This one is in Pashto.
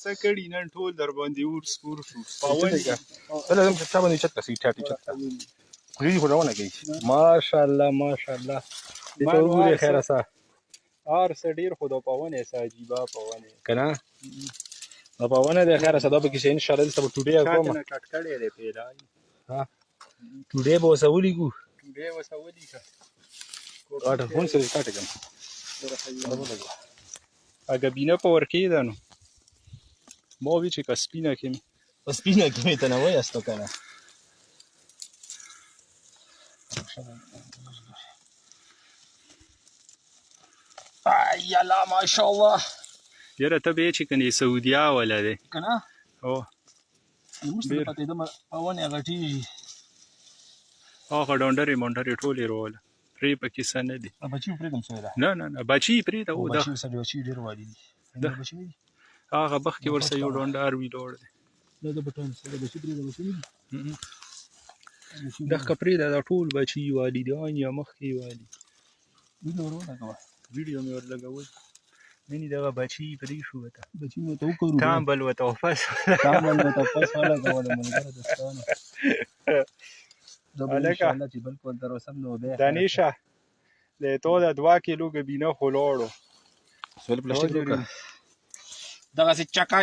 څه کړي نن ټول در باندې اور سپور شو پاون بله زم چا باندې چت کسي ټاټي چت خوري خو روانه کوي ماشاءالله ماشاءالله دې ته وګورې خیر اسه هر څه ډېر خو د پاون یې څه عجیبه پاون یې که نه دا پاونه دی خیر اسه دا به کیسې انشاءالله دلته به ټوډۍ کومه چا کټ کړی دی پیدا ټوډۍ به ورسه ولیږو ټوډۍ ورسه ولیکه ټلفون سره سټارټ کړم اگه بینه په ورکېده نو ما وی چې که سپینه کې مې په سپینه کې مې ته نه وایاستو که نه یالا ماشاءالله یاره ته به یې چې کنې سعودیا والا دی که نه هو زموږ ته د پتېده پاون یې غټېږي هغه ډونډرې مونډرې ټولې روله پرې پکې څه نه دي بچي مو پرېږدم سوی ده نه نه نه بچي یې پرېږده او بچي ورسره بچي ډېر والي دي بچي نه دي هغه مخکې ورسه یو ډونډر وي لوړ دی دا د بټن سره بچي پرېږده بچي نه دي دغه پرېږده دا ټول بچي یې والي دي ان یا مخکې یې والي ویډیو ور ولګوه ویډیو مې ورلګول نه ني دغه بچي یې پرې شو ته بچي مې ورته وکړو تامبل ورته واپس تامبل ورته واپس ولګوله ملګرو دوستانو زه به انشاءالله چې بل کور ته رسم نو بیا دانیشه د تو د 2 کیلو ګبینه خو لاړو سویل پلاستیک دغسې چکا